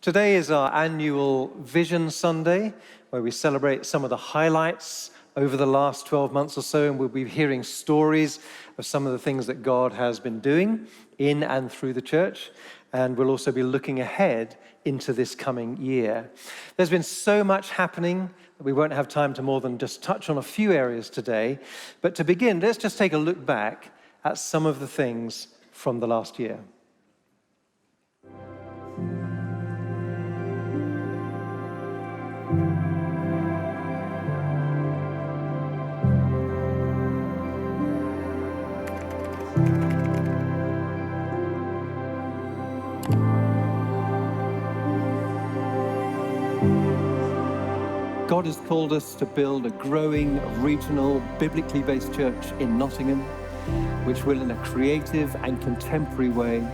Today is our annual Vision Sunday, where we celebrate some of the highlights over the last 12 months or so, and we'll be hearing stories of some of the things that God has been doing in and through the church, and we'll also be looking ahead into this coming year. There's been so much happening that we won't have time to more than just touch on a few areas today, but to begin, let's just take a look back at some of the things from the last year. God has called us to build a growing, regional, biblically based church in Nottingham, which will, in a creative and contemporary way,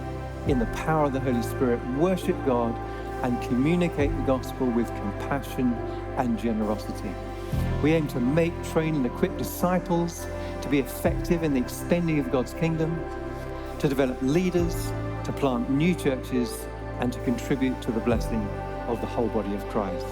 in the power of the Holy Spirit, worship God and communicate the gospel with compassion and generosity. We aim to make, train, and equip disciples to be effective in the extending of God's kingdom, to develop leaders, to plant new churches, and to contribute to the blessing of the whole body of Christ.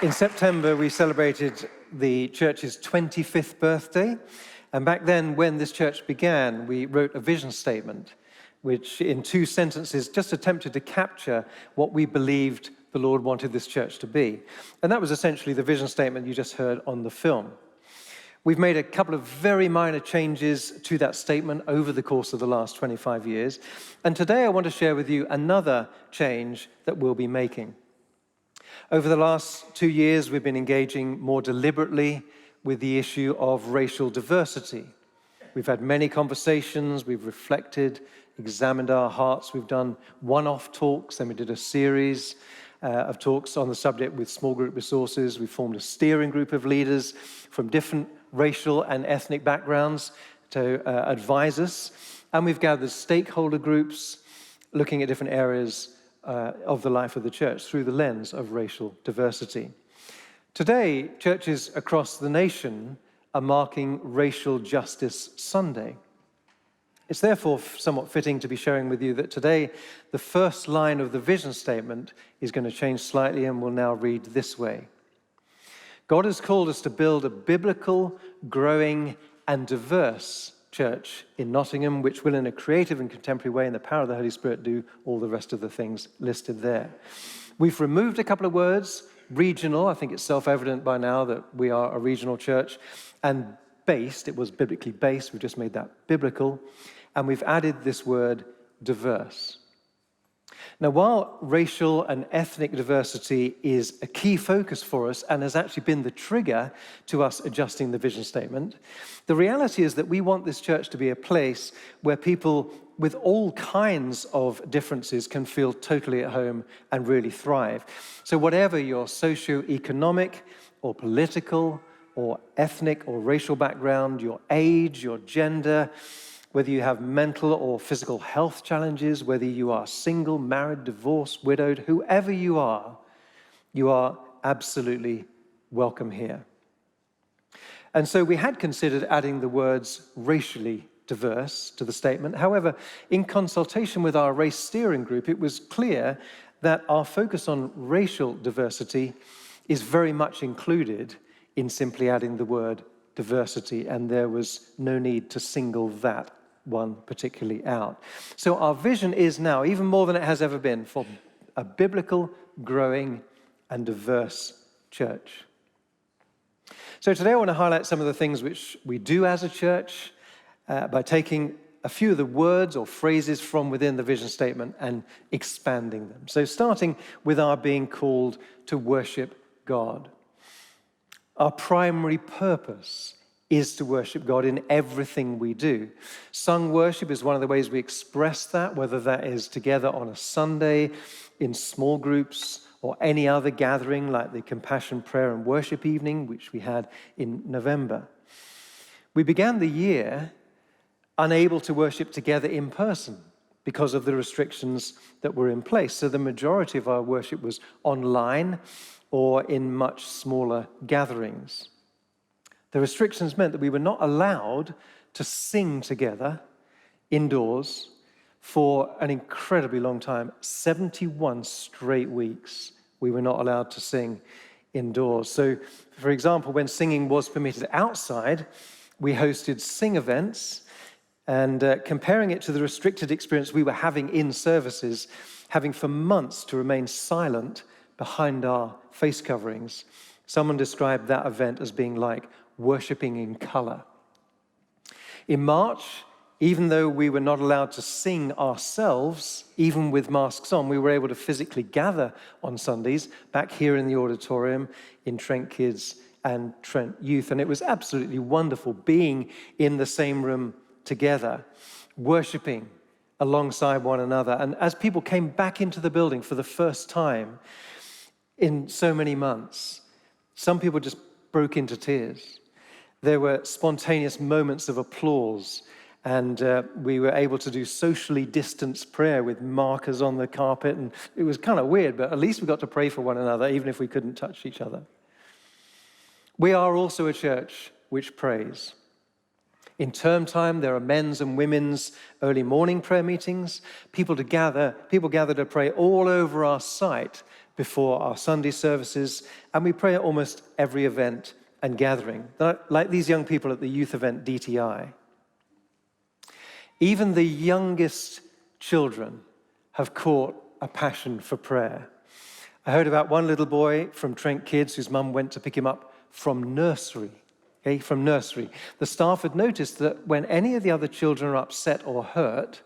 In September, we celebrated the church's 25th birthday. And back then, when this church began, we wrote a vision statement, which in 2 sentences just attempted to capture what we believed the Lord wanted this church to be. And that was essentially the vision statement you just heard on the film. We've made a couple of very minor changes to that statement over the course of the last 25 years. And today I want to share with you another change that we'll be making. Over the last 2 years, we've been engaging more deliberately with the issue of racial diversity. We've had many conversations, we've reflected, examined our hearts, we've done one-off talks, then we did a series, of talks on the subject with small group resources. We formed a steering group of leaders from different racial and ethnic backgrounds to advise us. And we've gathered stakeholder groups looking at different areas of the life of the church through the lens of racial diversity. Today, churches across the nation are marking Racial Justice Sunday. It's therefore somewhat fitting to be sharing with you that today the first line of the vision statement is going to change slightly and will now read this way. God has called us to build a biblical, growing, and diverse church in Nottingham, which will in a creative and contemporary way in the power of the Holy Spirit do all the rest of the things listed there. We've removed a couple of words, regional. I think it's self-evident by now that we are a regional church, and based, it was biblically based, we've just made that biblical, and we've added this word diverse. Now, while racial and ethnic diversity is a key focus for us and has actually been the trigger to us adjusting the vision statement, the reality is that we want this church to be a place where people with all kinds of differences can feel totally at home and really thrive. So whatever your socioeconomic or political or ethnic or racial background, your age, your gender, whether you have mental or physical health challenges, whether you are single, married, divorced, widowed, whoever you are absolutely welcome here. And so we had considered adding the words racially diverse to the statement. However, in consultation with our race steering group, it was clear that our focus on racial diversity is very much included in simply adding the word diversity, and there was no need to single that one particularly out. So our vision is now, even more than it has ever been, for a biblical, growing, and diverse church. So today I want to highlight some of the things which we do as a church by taking a few of the words or phrases from within the vision statement and expanding them. So starting with our being called to worship God. Our primary purpose is to worship God in everything we do. Sung worship is one of the ways we express that, whether that is together on a Sunday, in small groups, or any other gathering like the Compassion Prayer and Worship Evening, which we had in November. We began the year unable to worship together in person because of the restrictions that were in place. So the majority of our worship was online or in much smaller gatherings. The restrictions meant that we were not allowed to sing together indoors for an incredibly long time. 71 straight weeks we were not allowed to sing indoors. So, for example, when singing was permitted outside, we hosted sing events, and comparing it to the restricted experience we were having in services, having for months to remain silent behind our face coverings, someone described that event as being like worshipping in color. In March, even though we were not allowed to sing ourselves, even with masks on, we were able to physically gather on Sundays back here in the auditorium in Trent Kids and Trent Youth. And it was absolutely wonderful being in the same room together, worshiping alongside one another. And as people came back into the building for the first time in so many months, some people just broke into tears. There were spontaneous moments of applause, and we were able to do socially distanced prayer with markers on the carpet, and it was kind of weird, but at least we got to pray for one another, even if we couldn't touch each other. We are also a church which prays. In term time, there are men's and women's early morning prayer meetings. People gather to pray all over our site before our Sunday services, and we pray at almost every event and gathering, like these young people at the youth event DTI. Even the youngest children have caught a passion for prayer. I heard about one little boy from Trent Kids whose mum went to pick him up from nursery. From nursery. The staff had noticed that when any of the other children are upset or hurt,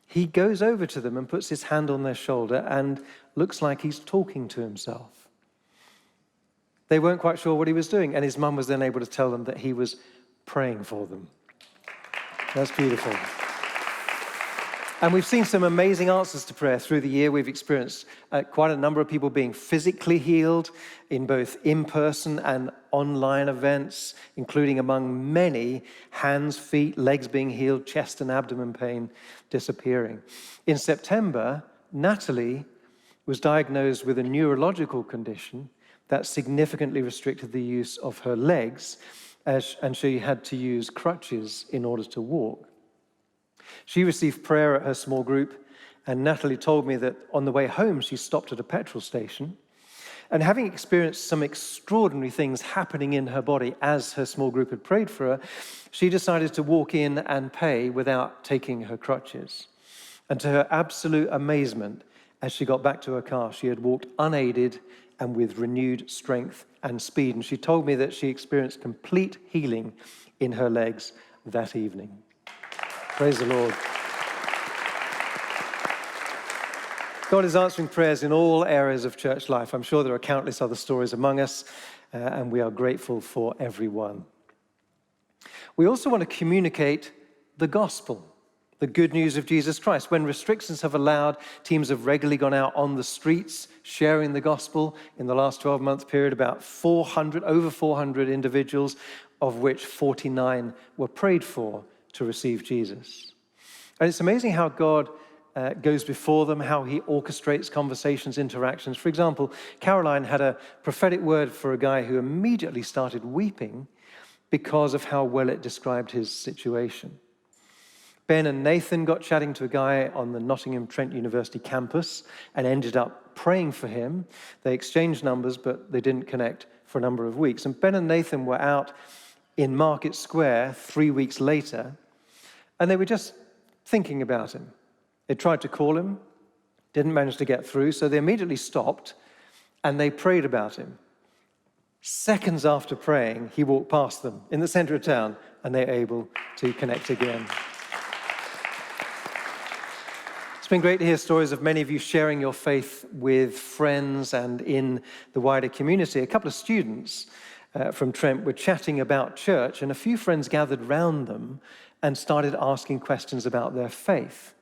he goes over to them and puts his hand on their shoulder and looks like he's talking to himself. They weren't quite sure what he was doing, and his mum was then able to tell them that he was praying for them. That's beautiful. And we've seen some amazing answers to prayer through the year. We've experienced quite a number of people being physically healed in both in-person and online events, including among many, hands, feet, legs being healed, chest and abdomen pain disappearing. In September, Natalie was diagnosed with a neurological condition that significantly restricted the use of her legs, and she had to use crutches in order to walk. She received prayer at her small group, and Natalie told me that on the way home she stopped at a petrol station, and having experienced some extraordinary things happening in her body as her small group had prayed for her, she decided to walk in and pay without taking her crutches. And to her absolute amazement, as she got back to her car, she had walked unaided and with renewed strength and speed. And she told me that she experienced complete healing in her legs that evening. Praise the Lord. God is answering prayers in all areas of church life. I'm sure there are countless other stories among us, and we are grateful for everyone. We also want to communicate the gospel, the good news of Jesus Christ. When restrictions have allowed, teams have regularly gone out on the streets sharing the gospel. In the last 12-month period, over 400 individuals, of which 49 were prayed for to receive Jesus. And it's amazing how God goes before them, how he orchestrates conversations, interactions. For example, Caroline had a prophetic word for a guy who immediately started weeping because of how well it described his situation. Ben and Nathan got chatting to a guy on the Nottingham Trent University campus and ended up praying for him. They exchanged numbers, but they didn't connect for a number of weeks. And Ben and Nathan were out in Market Square 3 weeks later, and they were just thinking about him. They tried to call him, didn't manage to get through, so they immediately stopped and they prayed about him. Seconds after praying, he walked past them in the center of town and they were able to connect again. It's been great to hear stories of many of you sharing your faith with friends and in the wider community. A couple of students from Trent were chatting about church, and a few friends gathered round them and started asking questions about their faith.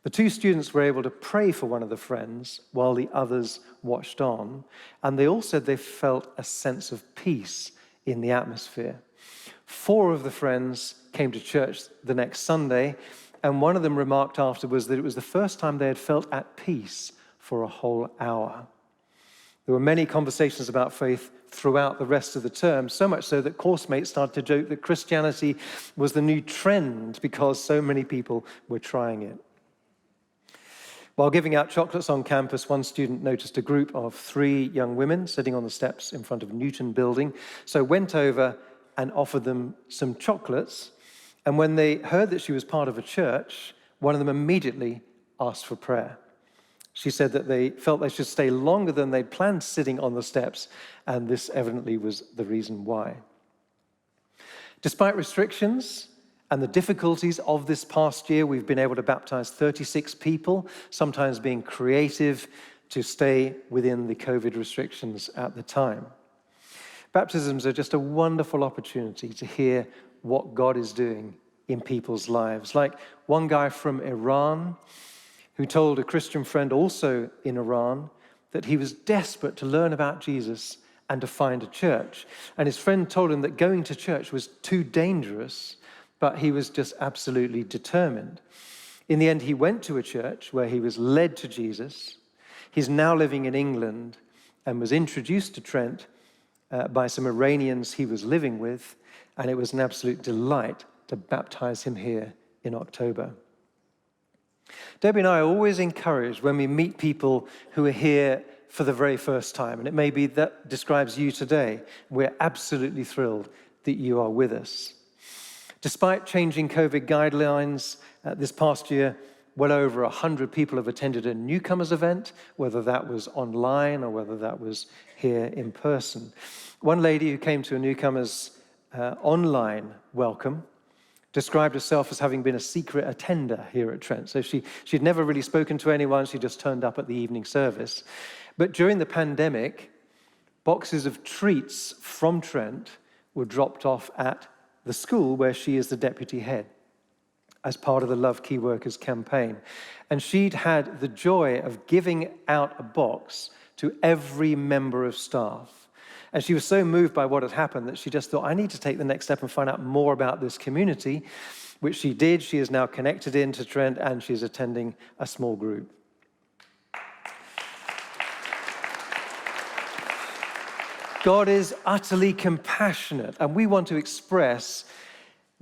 The two students were able to pray for one of the friends while the others watched on, and they all said they felt a sense of peace in the atmosphere. 4 of the friends came to church the next Sunday, and one of them remarked afterwards that it was the first time they had felt at peace for a whole hour. There were many conversations about faith throughout the rest of the term, so much so that course mates started to joke that Christianity was the new trend because so many people were trying it. While giving out chocolates on campus, one student noticed a group of 3 young women sitting on the steps in front of Newton Building, so went over and offered them some chocolates. And when they heard that she was part of a church, one of them immediately asked for prayer. She said that they felt they should stay longer than they'd planned sitting on the steps, and this evidently was the reason why. Despite restrictions and the difficulties of this past year, we've been able to baptize 36 people, sometimes being creative to stay within the COVID restrictions at the time. Baptisms are just a wonderful opportunity to hear what God is doing in people's lives. Like one guy from Iran who told a Christian friend also in Iran that he was desperate to learn about Jesus and to find a church. And his friend told him that going to church was too dangerous, but he was just absolutely determined. In the end, he went to a church where he was led to Jesus. He's now living in England and was introduced to Trent by some Iranians he was living with, and it was an absolute delight to baptize him here in October. Debbie and I are always encouraged when we meet people who are here for the very first time, and it may be that describes you today. We're absolutely thrilled that you are with us. Despite changing COVID guidelines this past year, well over 100 people have attended a newcomers event, whether that was online or whether that was here in person. One lady who came to a newcomers online welcome described herself as having been a secret attender here at Trent. So she'd never really spoken to anyone, she just turned up at the evening service. But during the pandemic, boxes of treats from Trent were dropped off at the school where she is the deputy head. as part of the Love Key Workers campaign. And she'd had the joy of giving out a box to every member of staff. And she was so moved by what had happened that she just thought, I need to take the next step and find out more about this community, which she did. She is now connected into Trent, and she's attending a small group. God is utterly compassionate, and we want to express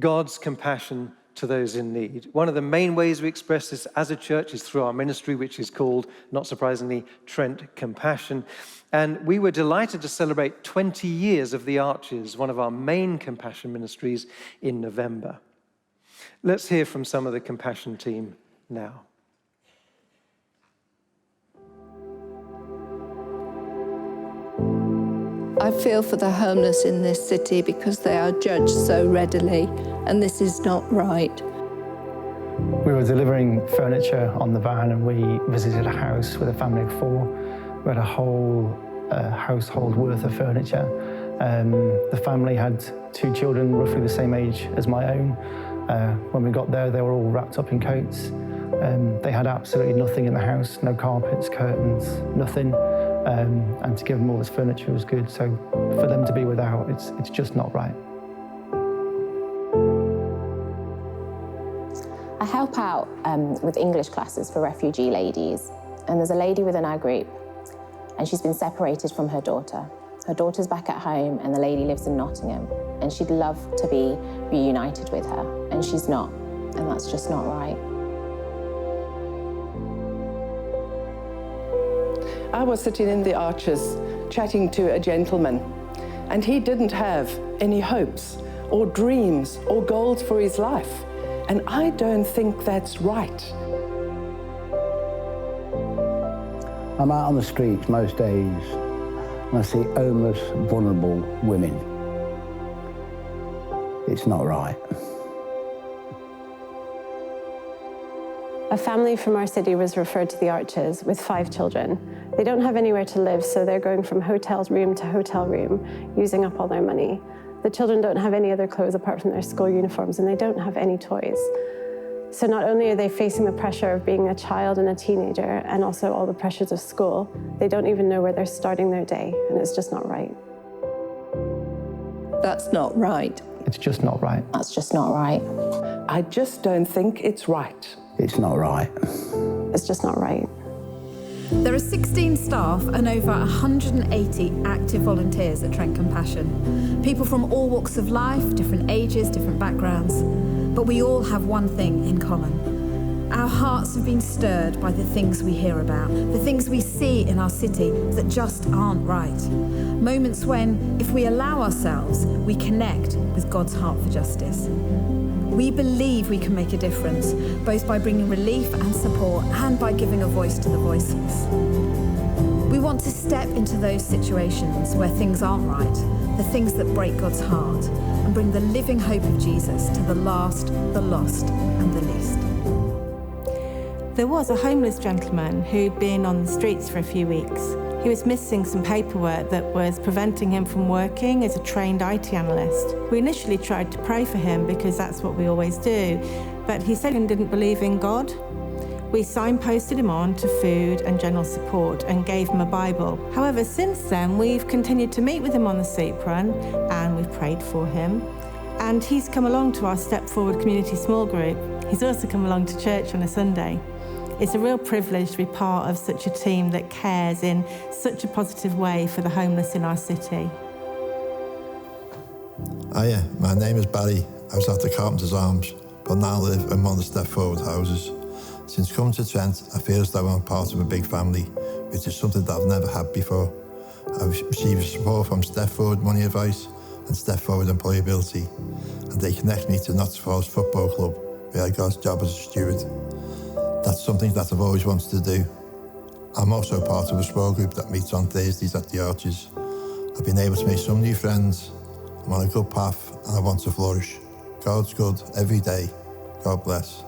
God's compassion to those in need. One of the main ways we express this as a church is through our ministry, which is called, not surprisingly, Trent Compassion. And we were delighted to celebrate 20 years of the Arches, one of our main compassion ministries, in November. Let's hear from some of the compassion team now. I feel for the homeless in this city because they are judged so readily, and this is not right. We were delivering furniture on the van and we visited a house with a family of 4. We had a whole household worth of furniture. The family had 2 children roughly the same age as my own. When we got there, they were all wrapped up in coats. They had absolutely nothing in the house, no carpets, curtains, nothing. And to give them all this furniture was good. So for them to be without, it's just not right. I help out with English classes for refugee ladies. And there's a lady within our group, and she's been separated from her daughter. Her daughter's back at home, and the lady lives in Nottingham. And she'd love to be reunited with her, and she's not. And that's just not right. I was sitting in the Arches chatting to a gentleman, and he didn't have any hopes or dreams or goals for his life. And I don't think that's right. I'm out on the streets most days and I see homeless, vulnerable women. It's not right. A family from our city was referred to the Arches with 5 children. They don't have anywhere to live, so they're going from hotel room to hotel room, using up all their money. The children don't have any other clothes apart from their school uniforms, and they don't have any toys. So not only are they facing the pressure of being a child and a teenager, and also all the pressures of school, they don't even know where they're starting their day, and it's just not right. That's not right. It's just not right. That's just not right. I just don't think it's right. It's not right. It's just not right. There are 16 staff and over 180 active volunteers at Trent Compassion. People from all walks of life, different ages, different backgrounds. But we all have one thing in common. Our hearts have been stirred by the things we hear about, the things we see in our city that just aren't right. Moments when, if we allow ourselves, we connect with God's heart for justice. We believe we can make a difference, both by bringing relief and support and by giving a voice to the voiceless. We want to step into those situations where things aren't right, the things that break God's heart, and bring the living hope of Jesus to the last, the lost, and the least. There was a homeless gentleman who'd been on the streets for a few weeks. He was missing some paperwork that was preventing him from working as a trained IT analyst. We initially tried to pray for him because that's what we always do, but he said he didn't believe in God. We signposted him on to food and general support and gave him a Bible. However, since then, we've continued to meet with him on the soup run and we've prayed for him. And he's come along to our Step Forward community small group. He's also come along to church on a Sunday. It's a real privilege to be part of such a team that cares in such a positive way for the homeless in our city. Hiya, my name is Barry. I was at the Carpenter's Arms, but now live in one of the Step Forward houses. Since coming to Trent, I feel as though I'm part of a big family, which is something that I've never had before. I've received support from Step Forward Money Advice and Step Forward Employability, and they connect me to Notts Forest Football Club, where I got a job as a steward. That's something that I've always wanted to do. I'm also part of a small group that meets on Thursdays at the Arches. I've been able to make some new friends. I'm on a good path and I want to flourish. God's good every day. God bless.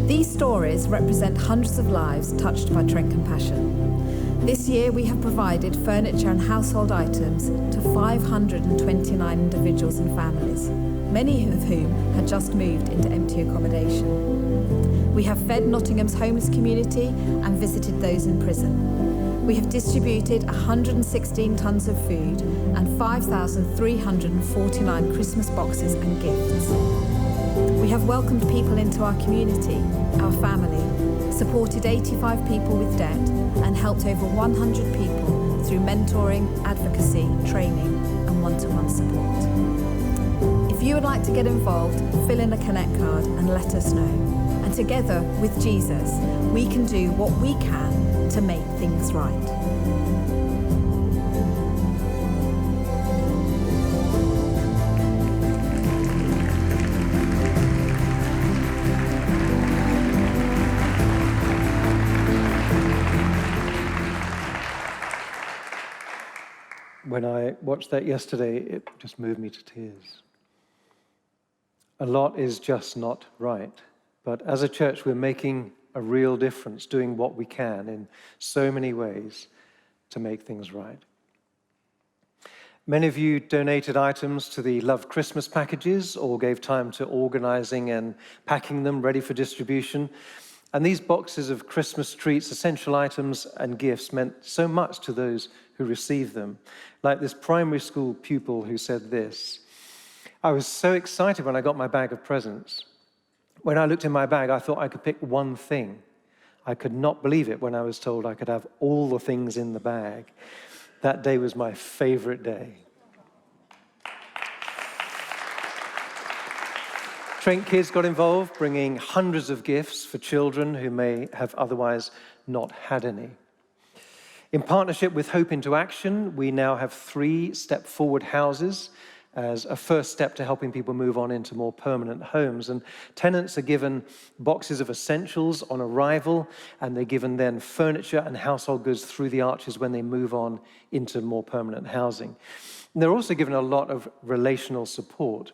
These stories represent hundreds of lives touched by Trent Compassion. This year we have provided furniture and household items to 529 individuals and families. many of whom had just moved into empty accommodation. We have fed Nottingham's homeless community and visited those in prison. We have distributed 116 tonnes of food and 5,349 Christmas boxes and gifts. We have welcomed people into our community, our family, supported 85 people with debt, and helped over 100 people through mentoring, advocacy, training, and one-to-one support. If you would like to get involved, fill in a Connect card and let us know. And together with Jesus, we can do what we can to make things right. When I watched that yesterday, it just moved me to tears. A lot is just not right. But as a church, we're making a real difference, doing what we can in so many ways to make things right. Many of you donated items to the Love Christmas packages or gave time to organizing and packing them ready for distribution. And these boxes of Christmas treats, essential items, and gifts meant so much to those who received them. Like this primary school pupil who said this: "I was so excited when I got my bag of presents. When I looked in my bag, I thought I could pick one thing. I could not believe it when I was told I could have all the things in the bag. That day was my favorite day." Trent Kids got involved, bringing hundreds of gifts for children who may have otherwise not had any. In partnership with Hope into Action, we now have 3 Step Forward houses as a first step to helping people move on into more permanent homes. And tenants are given boxes of essentials on arrival, and they're given then furniture and household goods through the arches when they move on into more permanent housing. And they're also given a lot of relational support.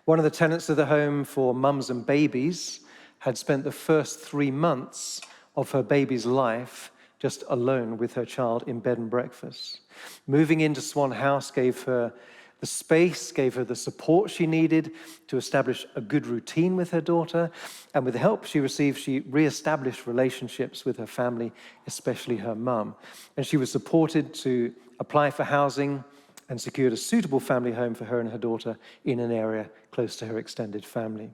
One of the tenants of the home for mums and babies had spent the first 3 months of her baby's life just alone with her child in bed and breakfast. Moving into Swan House gave her the space, gave her the support she needed to establish a good routine with her daughter. And with the help she received, she re-established relationships with her family, especially her mum. And she was supported to apply for housing and secured a suitable family home for her and her daughter in an area close to her extended family.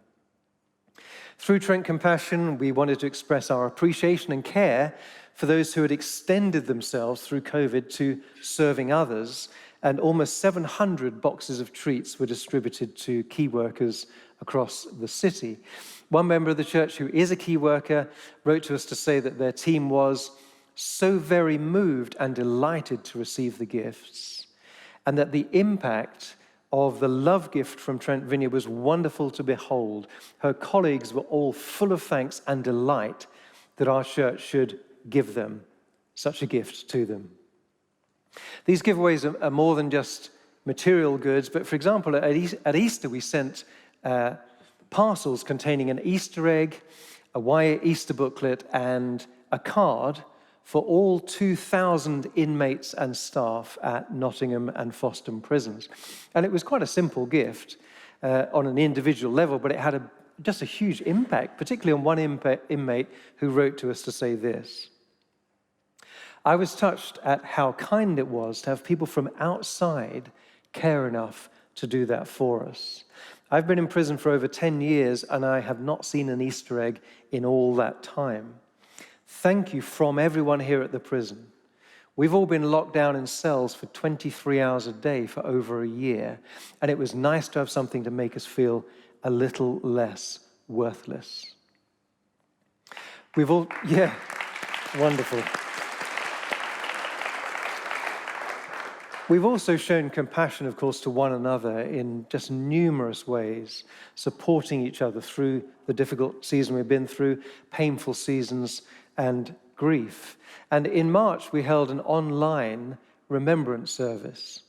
Through Trent Compassion, we wanted to express our appreciation and care for those who had extended themselves through COVID to serving others, and almost 700 boxes of treats were distributed to key workers across the city. One member of the church who is a key worker wrote to us to say that their team was so very moved and delighted to receive the gifts, and that the impact of the love gift from Trent Vineyard was wonderful to behold. Her colleagues were all full of thanks and delight that our church should give them such a gift to them. These giveaways are more than just material goods, but for example, at Easter we sent parcels containing an Easter egg, a Why Easter booklet, and a card for all 2,000 inmates and staff at Nottingham and Foston prisons. And it was quite a simple gift on an individual level, but it had just a huge impact, particularly on one inmate who wrote to us to say this: "I was touched at how kind it was to have people from outside care enough to do that for us. I've been in prison for over 10 years and I have not seen an Easter egg in all that time. Thank you from everyone here at the prison. We've all been locked down in cells for 23 hours a day for over a year, and it was nice to have something to make us feel a little less worthless." Yeah, wonderful. We've also shown compassion, of course, to one another in just numerous ways, supporting each other through the difficult season we've been through, painful seasons, and grief. And in March, we held an online remembrance service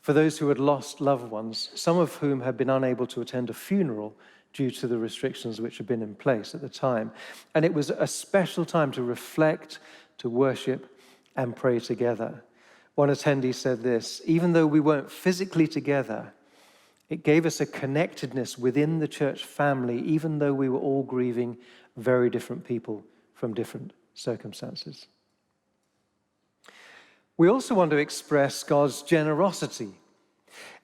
for those who had lost loved ones, some of whom had been unable to attend a funeral due to the restrictions which had been in place at the time. And it was a special time to reflect, to worship, and pray together. One attendee said this: "Even though we weren't physically together, It gave us a connectedness within the church family, even though we were all grieving very different people from different circumstances. We also want to express God's generosity.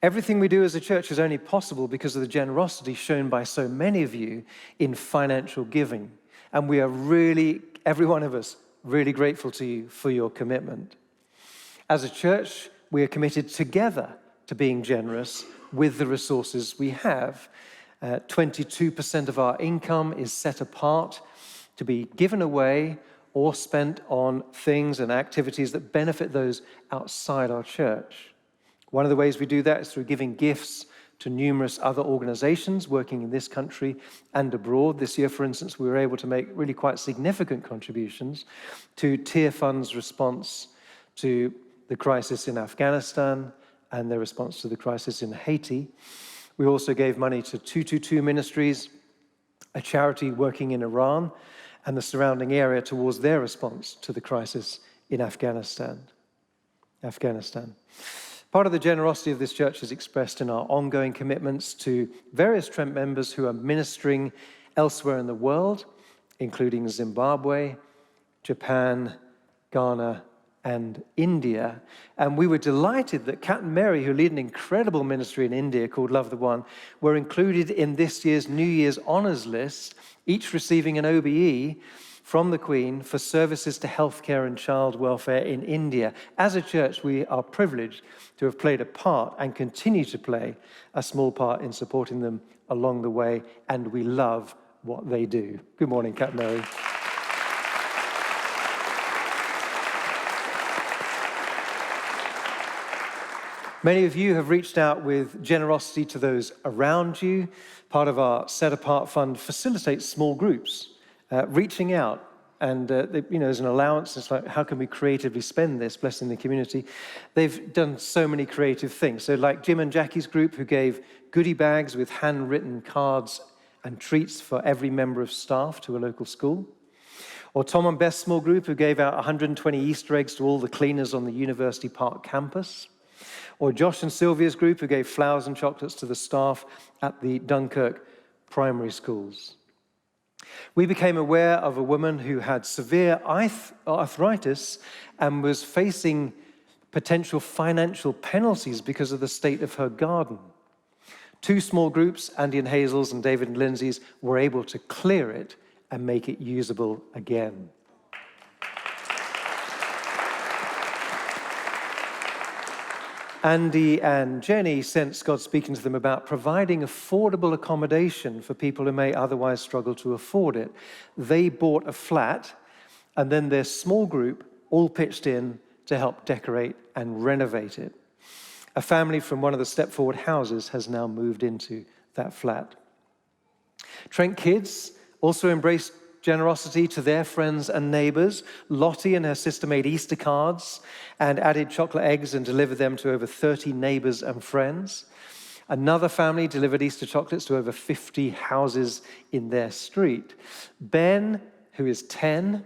Everything we do as a church is only possible because of the generosity shown by so many of you in financial giving. And we are really, every one of us, really grateful to you for your commitment. As a church, we are committed together to being generous with the resources we have. 22% of our income is set apart to be given away or spent on things and activities that benefit those outside our church. One of the ways we do that is through giving gifts to numerous other organizations working in this country and abroad. This year, for instance, we were able to make really quite significant contributions to Tear Fund's response to the crisis in Afghanistan and their response to the crisis in Haiti. We also gave money to 222 Ministries, a charity working in Iran and the surrounding area, towards their response to the crisis in Afghanistan. Part of the generosity of this church is expressed in our ongoing commitments to various Trent members who are ministering elsewhere in the world, including Zimbabwe, Japan, Ghana, and India. And we were delighted that Kat and Mary, who lead an incredible ministry in India called Love the One, were included in this year's New Year's Honours list, each receiving an OBE from the Queen for services to healthcare and child welfare in India. As a church, we are privileged to have played a part and continue to play a small part in supporting them along the way, and we love what they do. Good morning, Kat and Mary. Many of you have reached out with generosity to those around you. Part of our Set Apart Fund facilitates small groups reaching out. And there's an allowance. It's like, how can we creatively spend this, blessing the community? They've done so many creative things. So like Jim and Jackie's group, who gave goodie bags with handwritten cards and treats for every member of staff to a local school. Or Tom and Beth's small group, who gave out 120 Easter eggs to all the cleaners on the University Park campus. Or Josh and Sylvia's group, who gave flowers and chocolates to the staff at the Dunkirk primary schools. We became aware of a woman who had severe arthritis and was facing potential financial penalties because of the state of her garden. Two small groups, Andy and Hazel's and David and Lindsay's, were able to clear it and make it usable again. Andy and Jenny sensed God speaking to them about providing affordable accommodation for people who may otherwise struggle to afford it. They bought a flat, and then their small group all pitched in to help decorate and renovate it. A family from one of the Step Forward houses has now moved into that flat. Trent Kids also embraced generosity to their friends and neighbors. Lottie and her sister made Easter cards and added chocolate eggs and delivered them to over 30 neighbors and friends. Another family delivered Easter chocolates to over 50 houses in their street. Ben, who is 10,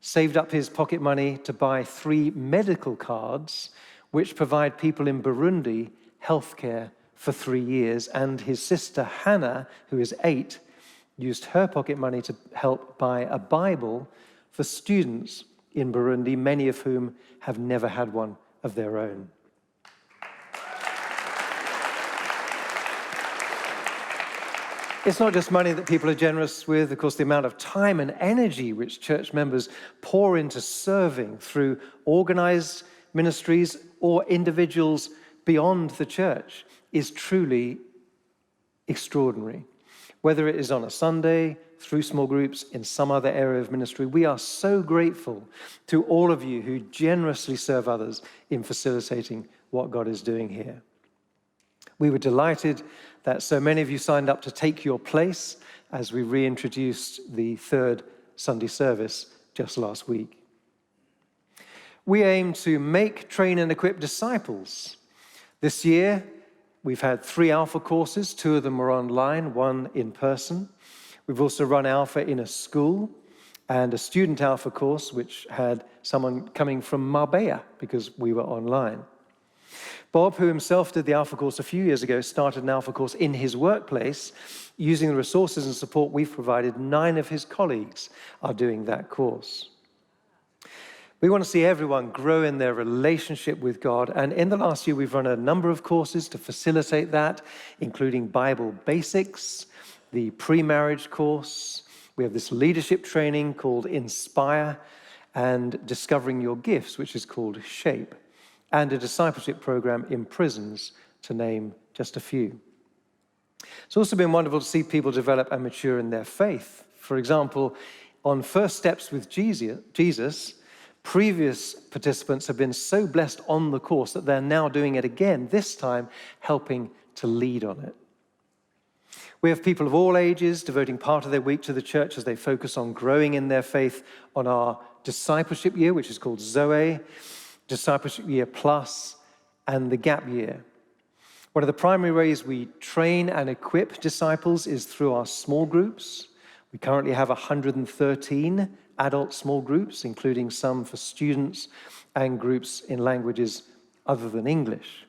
saved up his pocket money to buy 3 medical cards, which provide people in Burundi healthcare for 3 years. And his sister Hannah, who is 8, used her pocket money to help buy a Bible for students in Burundi, many of whom have never had one of their own. It's not just money that people are generous with. Of course, the amount of time and energy which church members pour into serving through organized ministries or individuals beyond the church is truly extraordinary. Whether it is on a Sunday, through small groups, in some other area of ministry, we are so grateful to all of you who generously serve others in facilitating what God is doing here. We were delighted that so many of you signed up to take your place as we reintroduced the 3rd Sunday service just last week. We aim to make, train, and equip disciples. This year, we've had 3 Alpha courses. 2 of them were online, 1 in person. We've also run Alpha in a school and a student Alpha course, which had someone coming from Marbella because we were online. Bob, who himself did the Alpha course a few years ago, started an Alpha course in his workplace. Using the resources and support we've provided, 9 of his colleagues are doing that course. We want to see everyone grow in their relationship with God, and in the last year we've run a number of courses to facilitate that, including Bible Basics, the pre-marriage course. We have this leadership training called Inspire, and Discovering Your Gifts, which is called Shape, and a discipleship program in prisons, to name just a few. It's also been wonderful to see people develop and mature in their faith. For example, on First Steps with Jesus, previous participants have been so blessed on the course that they're now doing it again, this time helping to lead on it. We have people of all ages devoting part of their week to the church as they focus on growing in their faith on our discipleship year, which is called Zoe, Discipleship Year Plus, and the Gap Year. One of the primary ways we train and equip disciples is through our small groups. We currently have 113 adult small groups, including some for students and groups in languages other than English.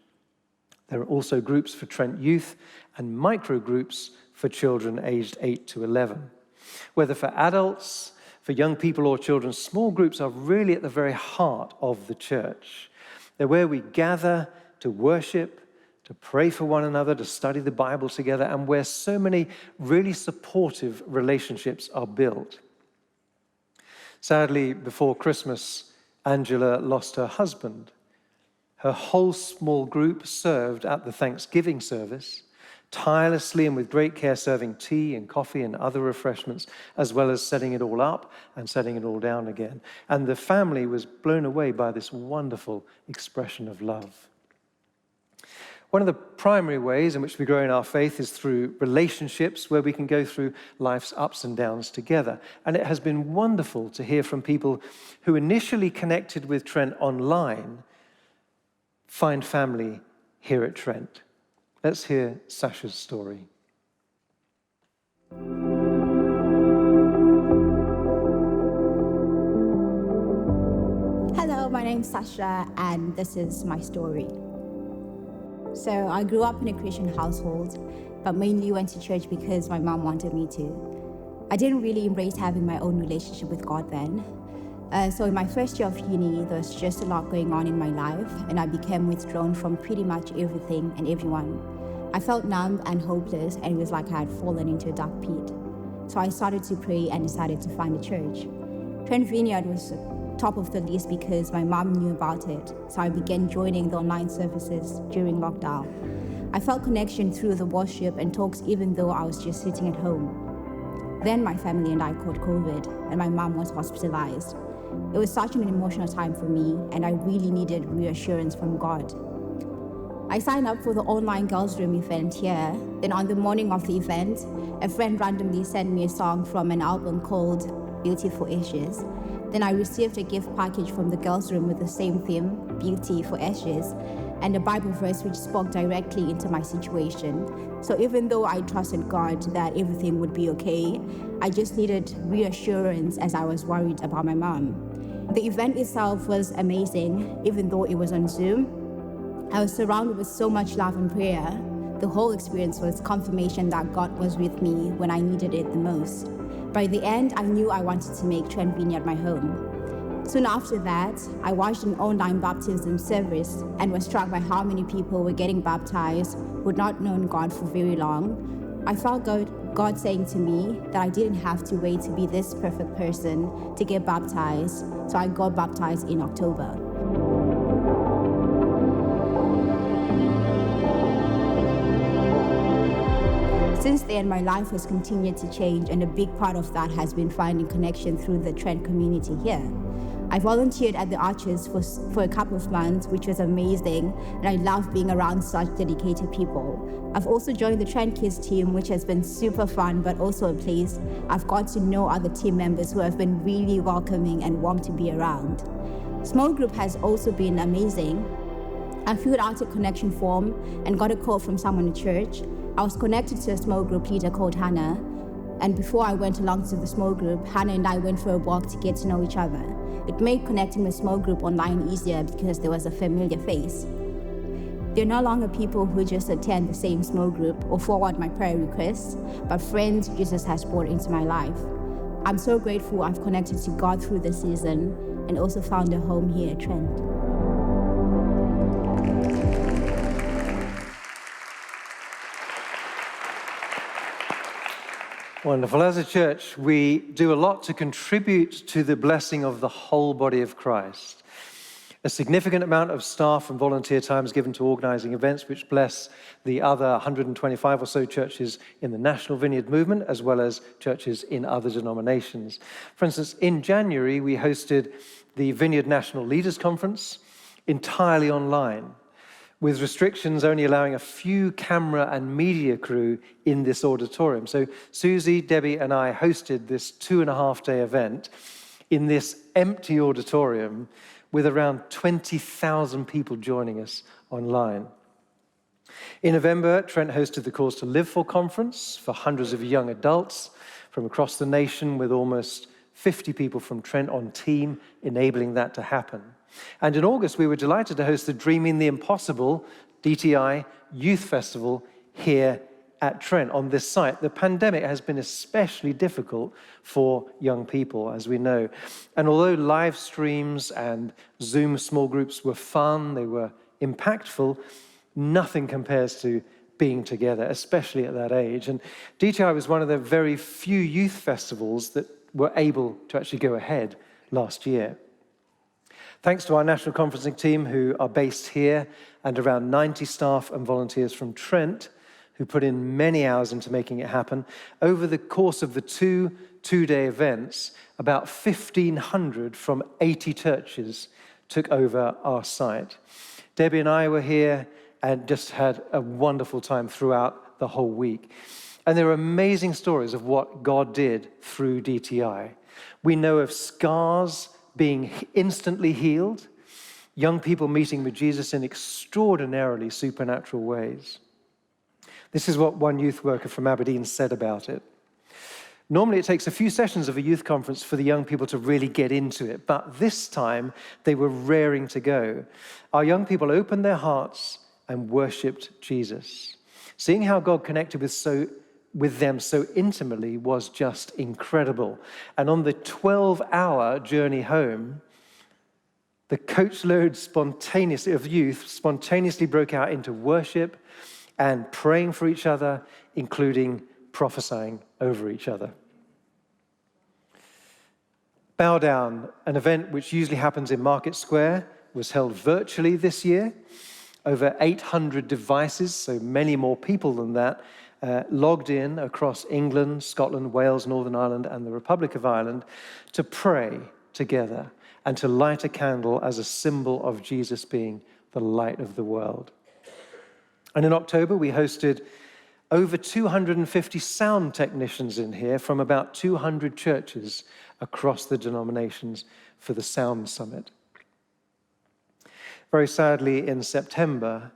There are also groups for Trent Youth and micro groups for children aged 8 to 11. Whether for adults, for young people or children, small groups are really at the very heart of the church. They're where we gather to worship, to pray for one another, to study the Bible together, and where so many really supportive relationships are built. Sadly, before Christmas, Angela lost her husband. Her whole small group served at the Thanksgiving service, tirelessly and with great care serving tea and coffee and other refreshments, as well as setting it all up and setting it all down again. And the family was blown away by this wonderful expression of love. One of the primary ways in which we grow in our faith is through relationships where we can go through life's ups and downs together. And it has been wonderful to hear from people who initially connected with Trent online find family here at Trent. Let's hear Sasha's story. Hello, my name's Sasha, and this is my story. So I grew up in a Christian household, but mainly went to church because my mom wanted me to. I didn't really embrace having my own relationship with God then. So in my first year of uni, there was just a lot going on in my life, and I became withdrawn from pretty much everything and everyone. I felt numb and hopeless, and it was like I had fallen into a dark pit. So I started to pray and decided to find a church. Trent Vineyard was top of the list because my mom knew about it, so I began joining the online services during lockdown. I felt connection through the worship and talks even though I was just sitting at home. Then my family and I caught COVID, and my mom was hospitalized. It was such an emotional time for me, and I really needed reassurance from God. I signed up for the online girls' room event here. Then on the morning of the event, a friend randomly sent me a song from an album called Beauty for Ashes. Then I received a gift package from the girls' room with the same theme, Beauty for Ashes, and a Bible verse which spoke directly into my situation. So even though I trusted God that everything would be okay, I just needed reassurance as I was worried about my mom. The event itself was amazing, even though it was on Zoom. I was surrounded with so much love and prayer. The whole experience was confirmation that God was with me when I needed it the most. By the end, I knew I wanted to make Trent Vineyard my home. Soon after that, I watched an online baptism service and was struck by how many people were getting baptized who had not known God for very long. I felt God saying to me that I didn't have to wait to be this perfect person to get baptized, so I got baptized in October. Since then, my life has continued to change, and a big part of that has been finding connection through the Trent community here. I volunteered at the Arches for a couple of months, which was amazing, and I love being around such dedicated people. I've also joined the Trent Kids team, which has been super fun, but also a place I've got to know other team members who have been really welcoming and warm to be around. Small group has also been amazing. I filled out a connection form and got a call from someone in church. I was connected to a small group leader called Hannah, and before I went along to the small group, Hannah and I went for a walk to get to know each other. It made connecting with small group online easier because there was a familiar face. They're no longer people who just attend the same small group or forward my prayer requests, but friends Jesus has brought into my life. I'm so grateful I've connected to God through this season and also found a home here at Trent. Wonderful. As a church, we do a lot to contribute to the blessing of the whole body of Christ. A significant amount of staff and volunteer time is given to organizing events which bless the other 125 or so churches in the National Vineyard Movement, as well as churches in other denominations. For instance, in January, we hosted the Vineyard National Leaders Conference entirely online, with restrictions only allowing a few camera and media crew in this auditorium. So Susie, Debbie, and I hosted this 2.5-day event in this empty auditorium with around 20,000 people joining us online. In November, Trent hosted the Cause to Live For conference for hundreds of young adults from across the nation, with almost 50 people from Trent on team, enabling that to happen. And in August, we were delighted to host the Dreaming the Impossible DTI Youth Festival here at Trent on this site. The pandemic has been especially difficult for young people, as we know. And although live streams and Zoom small groups were fun, they were impactful, nothing compares to being together, especially at that age. And DTI was one of the very few youth festivals that were able to actually go ahead last year. Thanks to our national conferencing team, who are based here, and around 90 staff and volunteers from Trent, who put in many hours into making it happen. Over the course of the two-day events, about 1,500 from 80 churches took over our site. Debbie and I were here and just had a wonderful time throughout the whole week. And there are amazing stories of what God did through DTI. We know of scars being instantly healed, young people meeting with Jesus in extraordinarily supernatural ways. This is what one youth worker from Aberdeen said about it. Normally it takes a few sessions of a youth conference for the young people to really get into it, but this time they were raring to go. Our young people opened their hearts and worshipped Jesus. Seeing how God connected with them so intimately was just incredible. And on the 12-hour journey home, the coachload of youth spontaneously broke out into worship and praying for each other, including prophesying over each other. Bow Down, an event which usually happens in Market Square, was held virtually this year. Over 800 devices, so many more people than that, logged in across England, Scotland, Wales, Northern Ireland, and the Republic of Ireland to pray together and to light a candle as a symbol of Jesus being the light of the world. And in October, we hosted over 250 sound technicians in here from about 200 churches across the denominations for the Sound Summit. Very sadly, in September,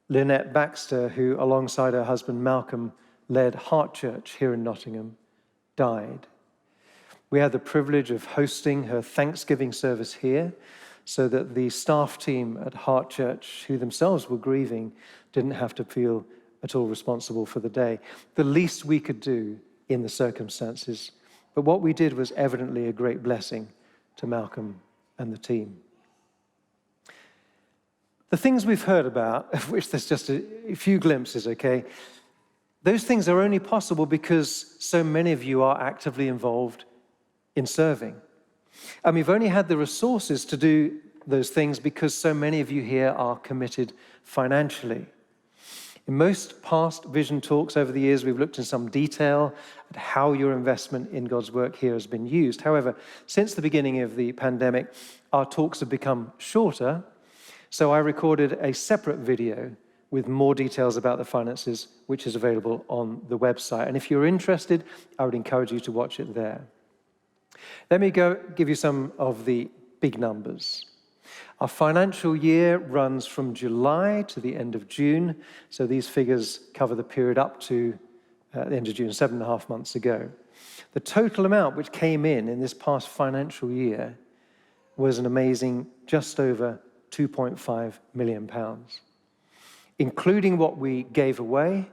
Lynette Baxter, who alongside her husband Malcolm led Heart Church here in Nottingham, died. We had the privilege of hosting her Thanksgiving service here so that the staff team at Heart Church, who themselves were grieving, didn't have to feel at all responsible for the day. The least we could do in the circumstances. But what we did was evidently a great blessing to Malcolm and the team. The things we've heard about, of which there's just a few glimpses, okay, those things are only possible because so many of you are actively involved in serving. And we've only had the resources to do those things because so many of you here are committed financially. In most past Vision talks over the years, we've looked in some detail at how your investment in God's work here has been used. However, since the beginning of the pandemic, our talks have become shorter, so I recorded a separate video with more details about the finances, which is available on the website. And if you're interested, I would encourage you to watch it there. Let me give you some of the big numbers. Our financial year runs from July to the end of June, so these figures cover the period up to the end of June, 7.5 months ago. The total amount which came in this past financial year was an amazing just over £2.5 million. Including what we gave away,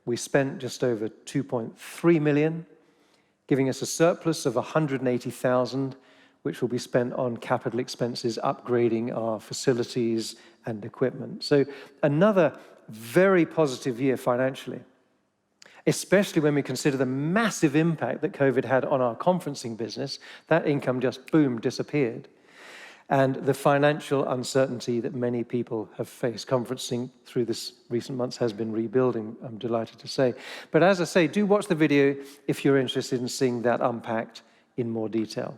we spent just over 2.3 million, giving us a surplus of 180,000, which will be spent on capital expenses, upgrading our facilities and equipment. So another very positive year financially, especially when we consider the massive impact that COVID had on our conferencing business. That income just, boom, disappeared. And the financial uncertainty that many people have faced. Conferencing through this recent months has been rebuilding, I'm delighted to say. But as I say, do watch the video if you're interested in seeing that unpacked in more detail.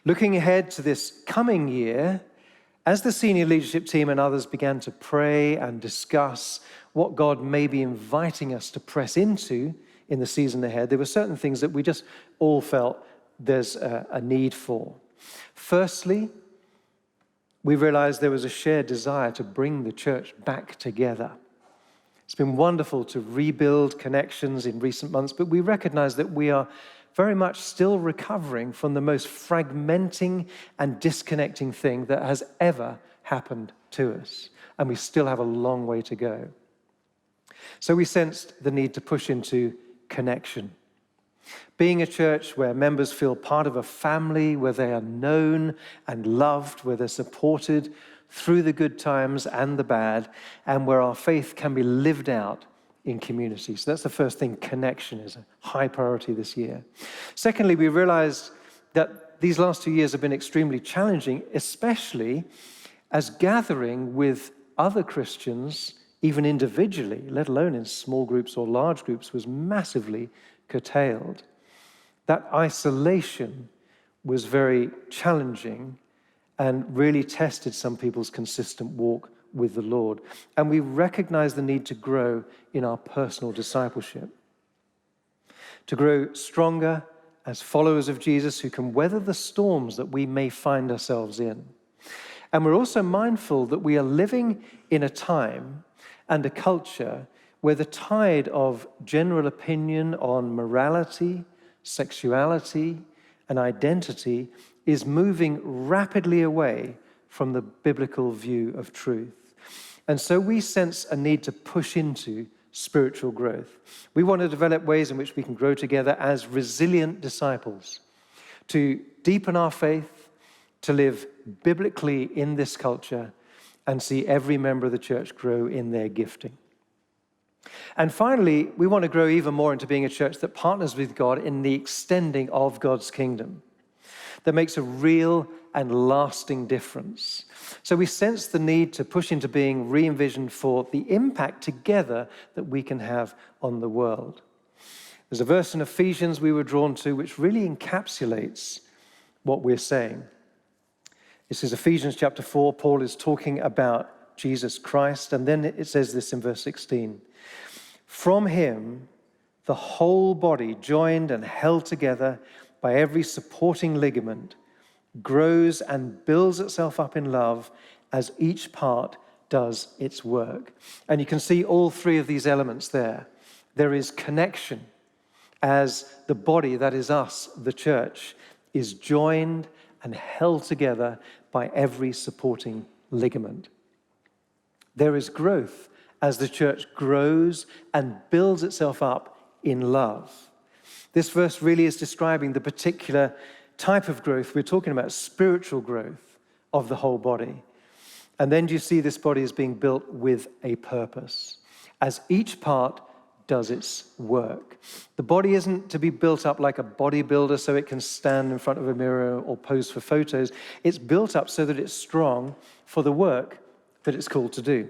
Looking ahead to this coming year, as the senior leadership team and others began to pray and discuss what God may be inviting us to press into in the season ahead, there were certain things that we just all felt there's a need for. Firstly, we realized there was a shared desire to bring the church back together. It's been wonderful to rebuild connections in recent months, but we recognize that we are very much still recovering from the most fragmenting and disconnecting thing that has ever happened to us. And we still have a long way to go. So we sensed the need to push into connection. Being a church where members feel part of a family, where they are known and loved, where they're supported through the good times and the bad, and where our faith can be lived out in community. So that's the first thing. Connection is a high priority this year. Secondly, we realized that these last 2 years have been extremely challenging, especially as gathering with other Christians, even individually, let alone in small groups or large groups, was massively curtailed. That isolation was very challenging and really tested some people's consistent walk with the Lord. And we recognize the need to grow in our personal discipleship, to grow stronger as followers of Jesus who can weather the storms that we may find ourselves in. And we're also mindful that we are living in a time and a culture where the tide of general opinion on morality, sexuality, and identity is moving rapidly away from the biblical view of truth. And so we sense a need to push into spiritual growth. We want to develop ways in which we can grow together as resilient disciples, to deepen our faith, to live biblically in this culture, and see every member of the church grow in their gifting. And finally, we want to grow even more into being a church that partners with God in the extending of God's kingdom, that makes a real and lasting difference. So we sense the need to push into being re-envisioned for the impact together that we can have on the world. There's a verse in Ephesians we were drawn to which really encapsulates what we're saying. This is Ephesians chapter 4. Paul is talking about Jesus Christ, and then it says this in verse 16. From him, the whole body, joined and held together by every supporting ligament, grows and builds itself up in love as each part does its work. And you can see all three of these elements there. There is connection as the body, that is us, the church, is joined and held together by every supporting ligament. There is growth as the church grows and builds itself up in love. This verse really is describing the particular type of growth. We're talking about spiritual growth of the whole body. And then you see this body is being built with a purpose, as each part does its work. The body isn't to be built up like a bodybuilder so it can stand in front of a mirror or pose for photos. It's built up so that it's strong for the work that it's called to do.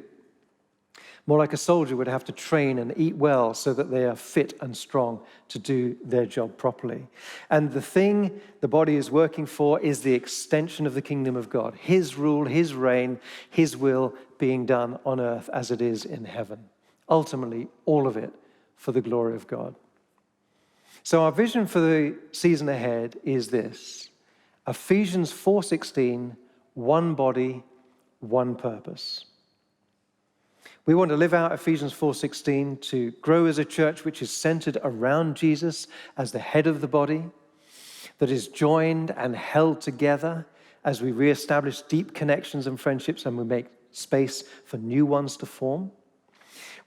More like a soldier would have to train and eat well so that they are fit and strong to do their job properly. And the thing the body is working for is the extension of the kingdom of God, his rule, his reign, his will being done on earth as it is in heaven. Ultimately, all of it for the glory of God. So our vision for the season ahead is this: Ephesians 4:16, one body, one purpose. We want to live out Ephesians 4:16 to grow as a church which is centered around Jesus as the head of the body, that is joined and held together as we reestablish deep connections and friendships and we make space for new ones to form.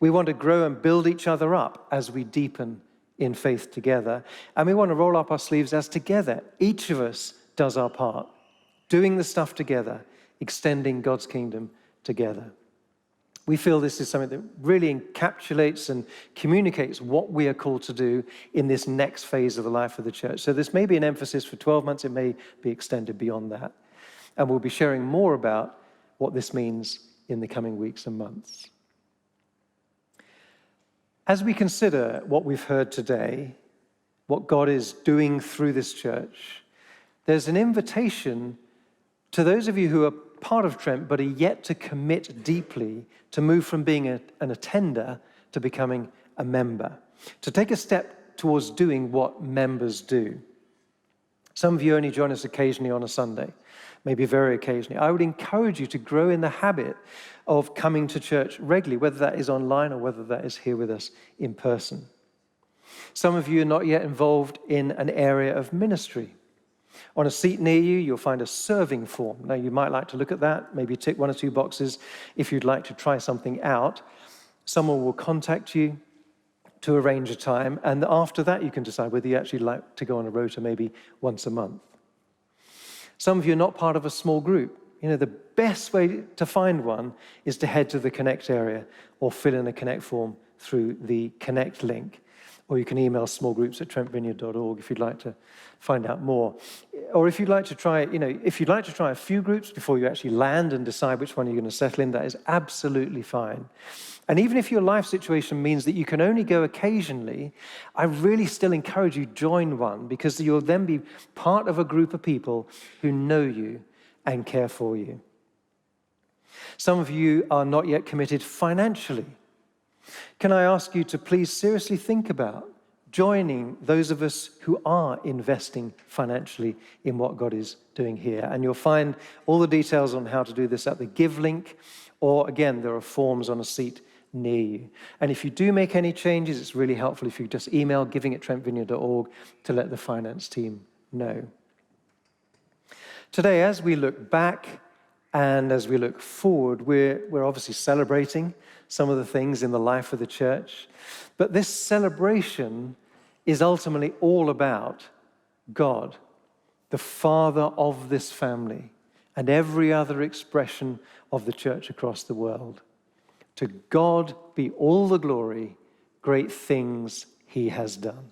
We want to grow and build each other up as we deepen in faith together. And we want to roll up our sleeves as together, each of us does our part, doing the stuff together, extending God's kingdom together. We feel this is something that really encapsulates and communicates what we are called to do in this next phase of the life of the church. So this may be an emphasis for 12 months, it may be extended beyond that. And we'll be sharing more about what this means in the coming weeks and months. As we consider what we've heard today, what God is doing through this church, there's an invitation to those of you who are part of Trent but are yet to commit deeply to move from being an attender to becoming a member, to take a step towards doing what members do. Some of you only join us occasionally on a Sunday, maybe very occasionally. I would encourage you to grow in the habit of coming to church regularly, whether that is online or whether that is here with us in person. Some of you are not yet involved in an area of ministry. On a seat near you, you'll find a serving form. Now, you might like to look at that, maybe tick 1 or 2 boxes if you'd like to try something out. Someone will contact you to arrange a time, and after that, you can decide whether you actually like to go on a rota maybe once a month. Some of you are not part of a small group. You know, the best way to find one is to head to the Connect area or fill in a Connect form through the Connect link. Or you can email smallgroups@trentvineyard.org if you'd like to find out more. Or if you'd like to try, if you'd like to try a few groups before you actually land and decide which one you're going to settle in, that is absolutely fine. And even if your life situation means that you can only go occasionally, I really still encourage you join one, because you'll then be part of a group of people who know you and care for you. Some of you are not yet committed financially. Can I ask you to please seriously think about joining those of us who are investing financially in what God is doing here? And you'll find all the details on how to do this at the Give link, or again, there are forms on a seat near you. And if you do make any changes, it's really helpful if you just email giving@trentvineyard.org to let the finance team know. Today, as we look back and as we look forward, we're obviously celebrating some of the things in the life of the church. But this celebration is ultimately all about God, the Father of this family, and every other expression of the church across the world. To God be all the glory, great things he has done.